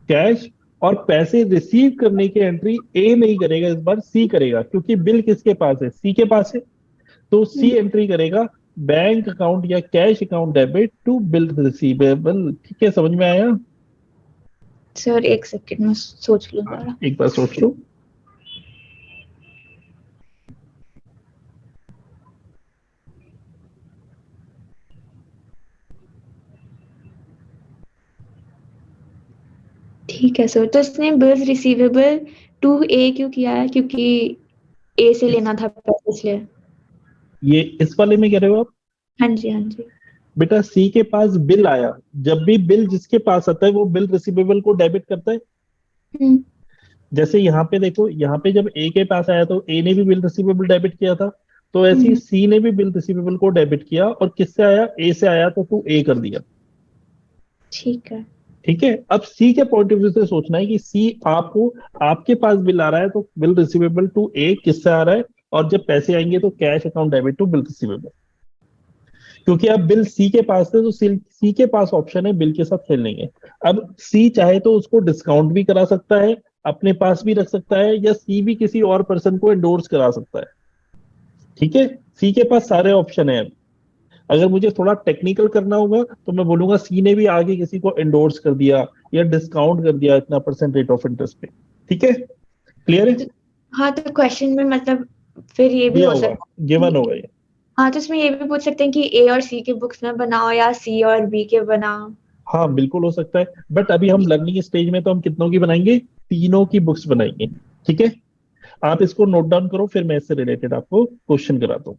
कैश। और पैसे रिसीव करने की एंट्री ए नहीं करेगा, इस बार सी करेगा, क्योंकि बिल किसके पास है? सी के पास है। तो सी हम्म। एंट्री करेगा बैंक अकाउंट या cash account debit to bill receivable. ठीक है, समझ में आया? सर 1 सेकंड में सोच लूँ हाँ, जरा। एक बार सोच लो। ठीक है सर, तो इसने बिल्स रिसीवेबल टू ए क्यों किया है? क्योंकि ए से इस लेना था पैसे इसलिए। ये इस वाले में कह रहे हो आप? हाँ जी, हाँ जी। बेटा सी के पास बिल आया, जब भी बिल जिसके पास आता है वो बिल रिसीवेबल को डेबिट करता है। हम्म, जैसे यहाँ पे देखो, यहाँ पे जब ए के पास आया तो ए ने भी बिल रिसीवेबल डेबिट किया था। तो ऐसे ही हम्म, सी ने भी बिल रिसीवेबल को डेबिट किया, और किससे आया? ए से आया, तो टू ए कर दिया। ठीक है। ठीक है? अब सी के पॉइंट ऑफ व्यू से सोचना है कि सी आपको, आपके पास बिल आ रहा है तो बिल रिसीवेबल टू ए किससे आ रहा है? और जब पैसे आएंगे तो cash account debit to bill receivable. क्योंकि अब बिल सी के पास थे तो सी के पास ऑप्शन है बिल के साथ खेलने के। अब सी चाहे तो उसको डिस्काउंट भी करा सकता है, अपने पास भी रख सकता है, या सी भी किसी और पर्सन को एंडोर्स करा सकता है। ठीक है? सी के पास सारे ऑप्शन है। अगर मुझे थोड़ा टेक्निकल करना होगा तो मैं बोलूंगा सी ने भी आगे किसी को एंडोर्स कर दिया या डिस्काउंट कर दिया इतना परसेंट रेट ऑफ इंटरेस्ट पे। ठीक है? क्लियर है? तो हाँ, तो क्वेश्चन में मतलब फिर ये भी दिया हो होगा, सकता है गिवन कि होगा ये। हाँ, तो इसमें ये भी पूछ सकते हैं कि ए और सी के बुक्स में बनाओ या सी और बी के बनाओ। हाँ बिल्कुल हो सकता है, बट अभी हम लर्निंग स्टेज में तो हम कितनों की बनाएंगे? तीनों की बुक्स बनाएंगे। ठीक है? आप इसको नोट डाउन करो, फिर मैं इससे रिलेटेड आपको क्वेश्चन कराता हूँ।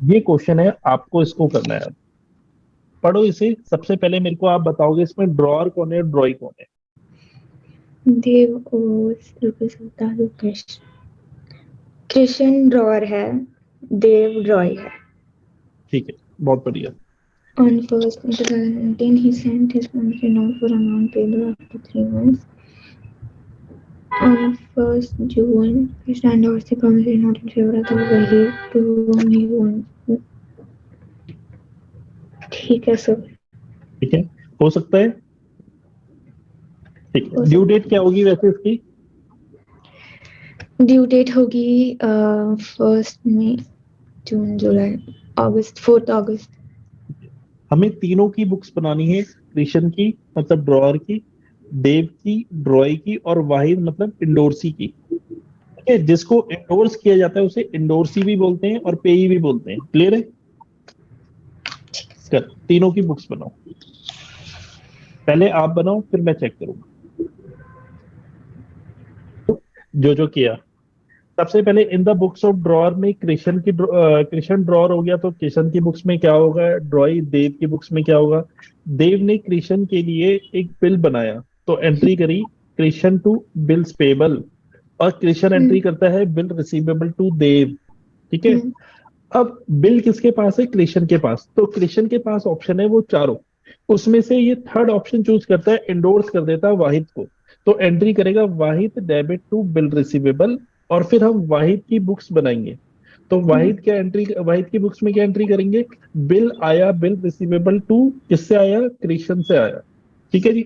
ये क्वेश्चन है, आपको इसको करना है। पढ़ो इसे। सबसे पहले मेरे को आप बताओगे इसमें ड्रॉअर कौन है, ड्रॉई कौन है? देव ओस लुकेश होता लुकेश। कृष्ण ड्रॉअर है, देव ड्रॉय है। ठीक है, बहुत बढ़िया। On 1st 2019, he sent his promissory note for amount payable after 3 months. On 1st June, he endorsed the promissory note in favor of the lady to whom he won. ठीक है सर, ठीक है, हो सकता है। ठीक है, हो ड्यू सकता डेट क्या होगी वैसे इसकी? ड्यू डेट होगी 1 मई, जून, जुलाई, अगस्त, 4 अगस्त। हमें तीनों की बुक्स बनानी है, कृष्ण की मतलब ड्रॉअर की, देव की ड्रॉई की, और वाहिद मतलब इंडोर्सी की। ठीक है, जिसको इंडोर्स किया जाता है उसे इंडोर्सी भी बोलते हैं और पेई भी बोलते हैं। क्लियर है? कर, तीनों की बुक्स बनाओ। पहले आप बनाओ, फिर मैं चेक करूंगा जो किया। सबसे पहले in the books of drawer में कृष्ण की कृष्ण ड्रॉअर हो गया, तो कृष्ण की बुक्स में क्या होगा? ड्रॉई। देव की बुक्स में क्या होगा? देव ने कृष्ण के लिए एक बिल बनाया, तो एंट्री करी कृष्ण टू बिल्स पेबल, और कृष्ण एंट्री करता है बिल रिसीवेबल टू देव। ठीक है, अब बिल किसके पास है? कृष्ण के पास। तो कृष्ण के पास ऑप्शन है वो चारों, उसमें से ये थर्ड ऑप्शन चूज करता है, इंडोर्स कर देता है वाहिद को। तो एंट्री करेगा वाहिद डेबिट टू बिल रिसीवेबल, और फिर हम वाहिद की बुक्स बनाएंगे। तो वाहिद क्या एंट्री, वाहिद की बुक्स में क्या एंट्री करेंगे? बिल आया, बिल रिसीवेबल टू किससे आया? कृष्ण से आया। ठीक है जी।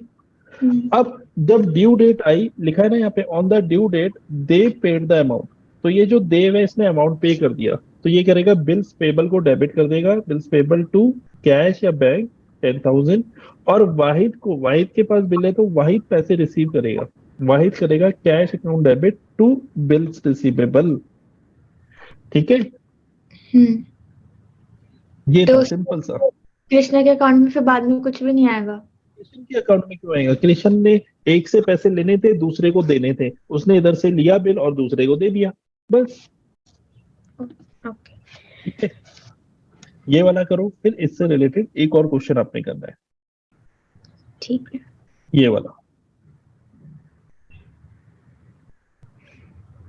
अब जब ड्यू डेट आई, लिखा है ना यहाँ पे, on the due date they paid the amount. तो ये जो देव है इसने अमाउंट पे कर दिया, तो ये करेगा बिल्स पेबल को डेबिट कर देगा, बिल्स पेबल टू कैश या बैंक 10,000। और वाहिद को, वाहिद के पास बिल है तो वाहिद पैसे रिसीव करेगा, वाहिद करेगा cash account debit to bills receivable. ठीक है, ये तो था सिंपल सा। कृष्णा के अकाउंट में फिर बाद में कुछ भी नहीं आएगा? कृष्ण के अकाउंट में क्यों आएगा? कृष्ण ने एक से पैसे लेने थे, दूसरे को देने थे, उसने इधर से लिया बिल और दूसरे को दे दिया, बस। ओके, ठीक है, ये वाला करो, फिर इससे रिलेटेड एक और क्वेश्चन आपने करना है, ठीक है। ये वाला।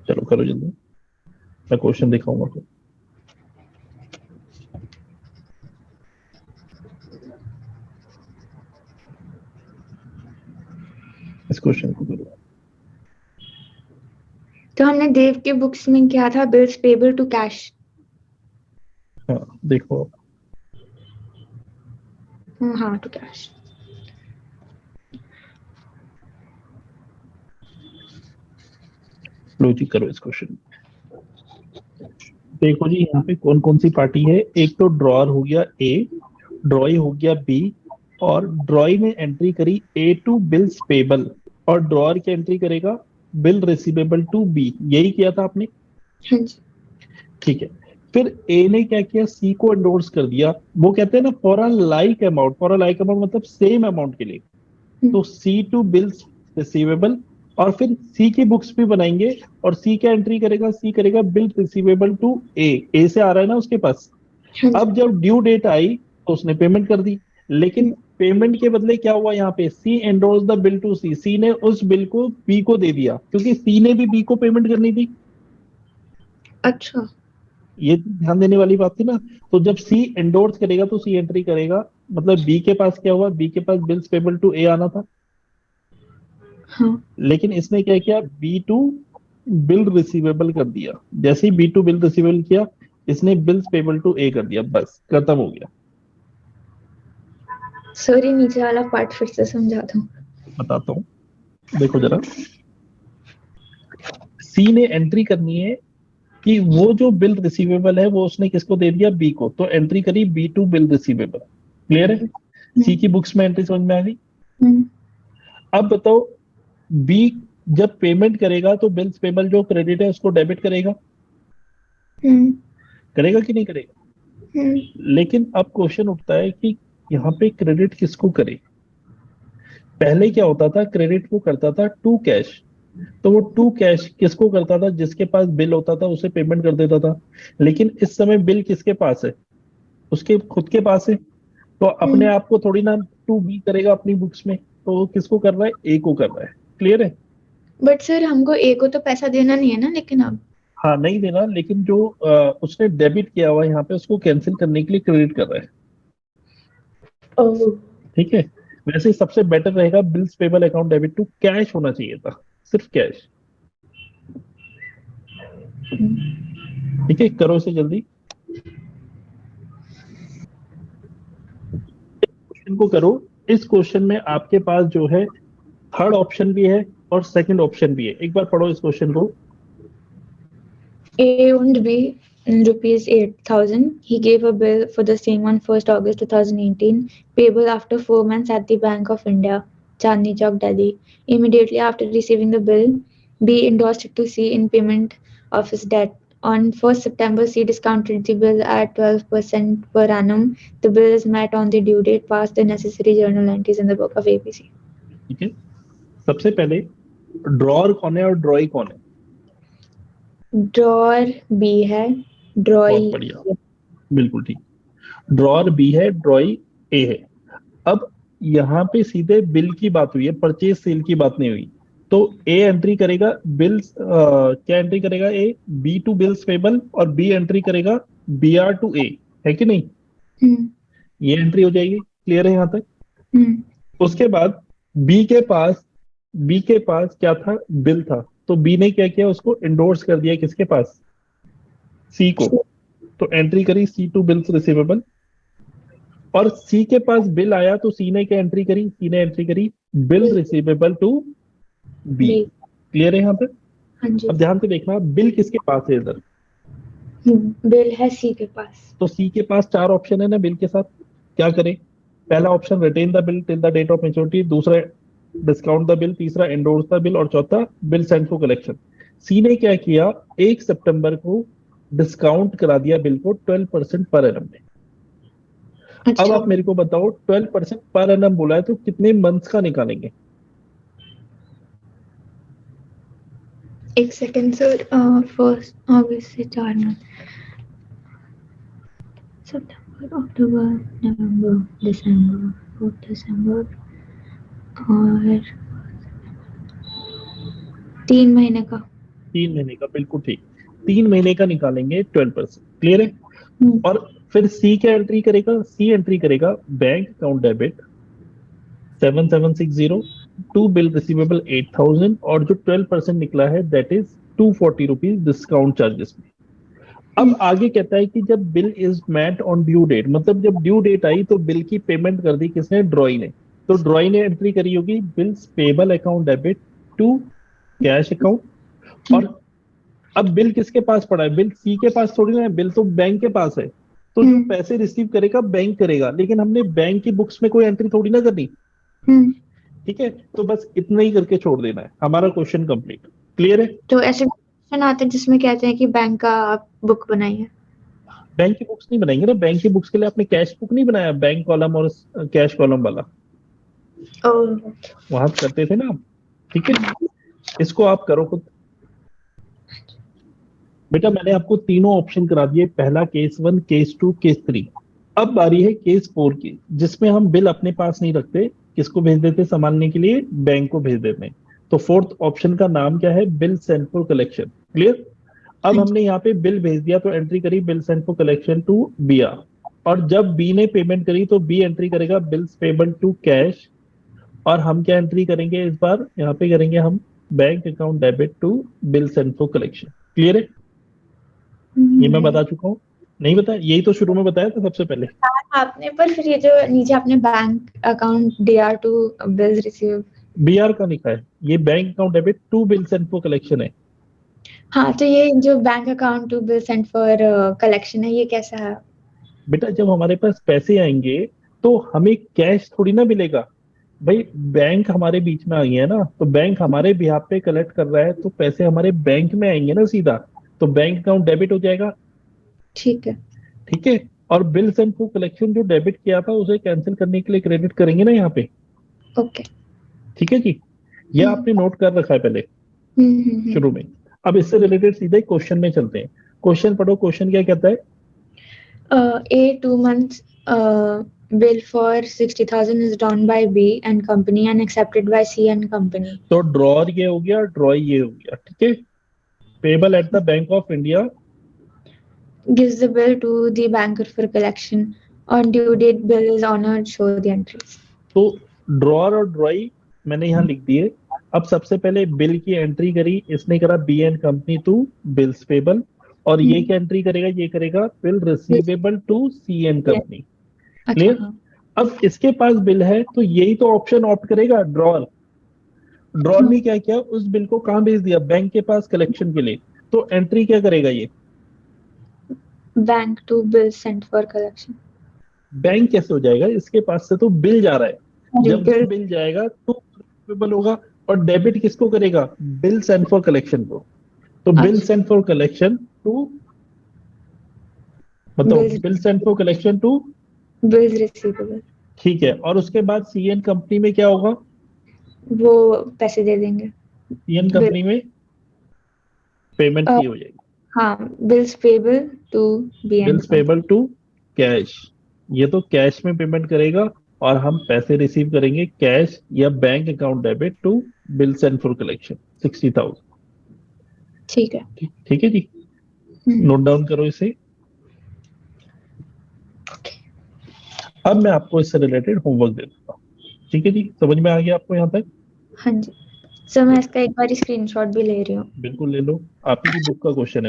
चलो करो जल्दी, मैं क्वेश्चन दिखाऊंगा फिर। इस क्वेश्चन को करो। तो हमने देव के बुक्स में क्या था? Bills payable to cash. हाँ देखो, हाँ, टू कैश। लॉजिक करो इस क्वेश्चन। देखो जी, यहाँ पे कौन कौन सी पार्टी है? एक तो ड्रॉअर हो गया ए, ड्रॉई हो गया बी, और ड्रॉई ने एंट्री करी ए टू बिल्स पेबल, और ड्रॉअर की एंट्री करेगा बिल रिसीवेबल टू बी। यही किया था आपने? हाँ जी। ठीक है, फिर ए ने क्या किया? सी को एंडोर्स कर दिया। वो कहते हैं ना for a like amount, for a like amount मतलब सेम अमाउंट के लिए। तो सी टू बिल्स रिसीवेबल, और फिर सी की बुक्स भी बनाएंगे, और सी क्या एंट्री करेगा? सी करेगा बिल रिसीवेबल टू ए। ए से आ रहा है ना उसके पास। हाँ जी। अब जब ड्यू डेट आई तो उसने पेमेंट कर दी, लेकिन पेमेंट के बदले क्या हुआ यहाँ पे? सी एंडोर्स द बिल टू सी, सी ने उस बिल को बी को दे दिया, क्योंकि सी ने भी बी को पेमेंट करनी थी। अच्छा। ये ध्यान देने वाली बात थी ना। तो जब सी एंडोर्स करेगा तो सी एंट्री करेगा, मतलब बी के पास क्या हुआ? बी के पास बिल्स पेबल टू ए आना था, हाँ। लेकिन इसने क्या किया? बी टू बिल रिसीवेबल कर दिया। जैसे ही बी टू बिल रिसीवेबल किया, इसने बिल्स पेबल टू ए कर दिया, बस खत्म हो गया। सॉरी, नीचे वाला पार्ट फिर से समझा दो। बताता हूँ, देखो जरा। सी ने एंट्री करनी है कि वो जो बिल रिसीवेबल है वो उसने किसको दे दिया? बी को। तो एंट्री करी B to bill receivable. Clear है? सी की बुक्स में एंट्री समझ में आ गई। अब बताओ, बी जब पेमेंट करेगा तो बिल्स पेबल जो क्रेडिट है उसको डेबिट करेगा, करेगा कि नहीं करेगा? लेकिन अब क्वेश्चन उठता है कि यहाँ पे क्रेडिट किसको करे? पहले क्या होता था? क्रेडिट को करता था टू कैश, तो वो टू कैश किसको करता था? जिसके पास बिल होता था उसे पेमेंट कर देता था। लेकिन इस समय बिल किसके पास है? उसके खुद के पास है, तो अपने आप को थोड़ी ना टू बी करेगा अपनी बुक्स में, तो वो किसको कर रहा है? ए को कर रहा है। क्लियर है? बट सर, हमको ए को तो पैसा देना नहीं है ना, लेकिन अब हाँ नहीं देना, लेकिन जो उसने डेबिट किया हुआ है यहाँ पे उसको कैंसिल करने के लिए क्रेडिट कर रहा है। ओह, ठीक है। वैसे सबसे बेटर रहेगा bills payable account debit to cash होना चाहिए था, सिर्फ कैश। ठीक है, करो इसे जल्दी, क्वेश्चन को करो। इस क्वेश्चन में आपके पास जो है थर्ड ऑप्शन भी है और सेकंड ऑप्शन भी है। एक बार पढ़ो इस क्वेश्चन को। A owned B in rupees 8,000. He gave a bill for the same on 1st August 2018, payable after 4 months at the Bank of India, Chandni Chowk, Delhi. Immediately after receiving the bill, B endorsed it to C in payment of his debt. On 1st September, C discounted the bill at 12% per annum. The bill is met on the due date, passed the necessary journal entries in the book of ABC. ठीक है, सबसे पहले drawer कौन है और ड्रॉई कौन है? Drawer B है, ड्रॉई बहुत बढ़िया, बिल्कुल ठीक। ड्रॉअर बी है, ड्रॉई ए है। अब यहाँ पे सीधे बिल की बात हुई है, परचेज सेल की बात नहीं हुई। तो ए एंट्री करेगा बिल्स, क्या एंट्री करेगा? A B to bills payable, और बी एंट्री करेगा बी आर टू ए, है कि नहीं? हम्म, ये एंट्री हो जाएगी, क्लियर है यहाँ तक? हम्म, उसके बाद बी के पास बी के पास क्या था? बिल था। तो बी ने क्या किया? उसको इंडोर्स कर दिया, किसके पास? सी को। तो एंट्री करी सी टू बिल्स रिसीवेबल, और सी के पास बिल आया तो सी ने क्या एंट्री करी? सी ने एंट्री करी bill receivable to B. B, clear है यहाँ पे? हाँ जी। अब ध्यान से देखना, बिल किसके पास है इधर? बिल है सी के पास। तो सी के पास चार ऑप्शन है ना बिल के साथ, क्या करे? पहला option retain the bill till the date of maturity, दूसरा डिस्काउंट द बिल, तीसरा एंडोर्स द बिल, और चौथा bill send for collection. C ने क्या किया? 1 सितंबर को डिस्काउंट करा दिया बिल को 12% पर एनम में। अब अच्छा, आप मेरे को बताओ, 12% पर एनम बोला है तो कितने मंथ्स का निकालेंगे? एक सेकंड सर। 1 अगस्त से 4 मंथ, सितंबर, अक्टूबर, नवंबर, दिसंबर, 4 दिसंबर और 3 महीने का। 3 महीने का, बिल्कुल ठीक। 3 महीने का निकालेंगे 12%, क्लियर है? हम्म, और फिर सी क्या एंट्री करेगा? सी एंट्री करेगा bank account debit 7760 to bill receivable 8000, और जो 12% निकला है that is 240 rupees discount charges में। अब आगे कहता है कि जब bill is met on due date, मतलब जब ड्यू डेट आई तो बिल की पेमेंट कर दी किसने? ड्रॉई ने। तो ड्रॉई ने एंट्री करी होगी bills payable account debit to cash account. और अब बिल किसके पास पड़ा है? बिल सी के पास थोड़ी ना है, बिल तो बैंक के पास है। तो जो हम्म, पैसे रिसीव करेगा बैंक करेगा, लेकिन हमने बैंक की बुक्स में कोई एंट्री थोड़ी ना करनी। हम्म। ठीक है, तो बस इतना ही करके छोड़ देना है, हमारा क्वेश्चन कंप्लीट। क्लियर है? तो ऐसे क्वेश्चन आते हैं जिसमें कहते हैं कि बैंक का आप बुक बनाइए। बैंक की बुक्स नहीं बनाएंगे ना, बैंक की बुक्स के लिए आपने कैश बुक नहीं बनाया, बैंक कॉलम और कैश कॉलम वाला, ओह, वहां तो करते थे ना आप। ठीक है, इसको आप करो खुद। बेटा मैंने आपको तीनों ऑप्शन करा दिए, पहला केस 1, केस 2, केस 3। अब बारी है केस 4 की, जिसमें हम बिल अपने पास नहीं रखते, किसको भेज देते संभालने के लिए? बैंक को भेज देते हैं। तो फोर्थ ऑप्शन का नाम क्या है? Bill send for collection. Clear? अब हाँ जी। हमने यहाँ पे बिल भेज दिया तो एंट्री करी bill send for collection to B R, और जब बी ने पेमेंट करी तो बी एंट्री करेगा बिल्स पेबल टू कैश। और हम क्या एंट्री करेंगे इस बार? यहाँ पे करेंगे हम bank account debit to bill send for collection. Clear है? ये मैं बता चुका हूँ, नहीं बताया? यही तो शुरू में बताया था सबसे पहले। आपने, पर फिर ये जो नीचे आपने bank account DR to bills receive. B R का लिखा है, ये bank account debit to bill send for collection है। हाँ, तो ये जो bank account to bill send for collection है, ये कैसा है? बेटा जब हमारे पास पैसे आएंगे तो हमें कैश थोड़ी ना मिलेगा भाई, बैंक हमारे बीच में आई है ना, तो बैंक हमारे बिहाफ पे कलेक्ट कर रहा है, तो पैसे हमारे बैंक में आएंगे ना सीधा, तो बैंक अकाउंट डेबिट हो जाएगा। ठीक है। ठीक है, और बिल सेंड फॉर कलेक्शन जो डेबिट किया था उसे कैंसिल करने के लिए क्रेडिट करेंगे ना यहाँ पे। ओके। ठीक है जी, ये आपने नोट कर रखा है पहले हम्म। शुरू में। अब इससे रिलेटेड सीधे क्वेश्चन में चलते हैं। क्वेश्चन पढ़ो, क्वेश्चन क्या कहता है? A 2 months bill for 60,000 is drawn by B and company and accepted by C and company. तो ड्रॉर ये हो गया, ड्रॉई ये हो गया। ठीक है, payable at the bank of India. Gives the bill to the banker for collection. On due date, bill is honored, show the entries. तो ड्रॉअर और ड्रॉई मैंने यहाँ लिख दिए। अब सबसे पहले बिल की एंट्री करी, इसने करा B and company to bills payable, और ये क्या एंट्री करेगा, ये करेगा bill receivable to C and company. अच्छा क्लियर? हाँ अब इसके पास बिल है तो यही तो ऑप्शन ऑप्ट करेगा ड्रॉअर। ड्रॉअर ने क्या किया, उस बिल को कहाँ भेज दिया, बैंक के पास कलेक्शन के लिए। तो एंट्री क्या करेगा ये, bank to bill sent for collection. Bank कैसे हो जाएगा, इसके पास से तो बिल जा रहा है। जब बिल बिल जाएगा तो रिसीवेबल होगा, और डेबिट किसको करेगा, बिल सेंड फॉर कलेक्शन को। तो बिल अच्छा। सेंड फॉर कलेक्शन टू, बताओ, bills bill send for collection to. Bills receivable, ठीक है, और उसके बाद सीएन कंपनी में क्या होगा, वो पैसे दे देंगे। सीएन बिल कंपनी में पेमेंट की हो जाएगी। हाँ, bills payable to B and bills payable to cash, ये तो कैश में पेमेंट करेगा, और हम पैसे रिसीव करेंगे कैश या bank account debit to bill send for collection 60,000। ठीक है। ठीक है जी, नोट डाउन करो इसे। अब मैं आपको इससे रिलेटेड होमवर्क दे देता हूँ। ठीक है जी, समझ में आ गया आपको यहाँ तक? हाँ जी सर, मैं इसका एक बार स्क्रीनशॉट भी ले रही हूँ। बिल्कुल ले लो, आप ही की बुक का क्वेश्चन है।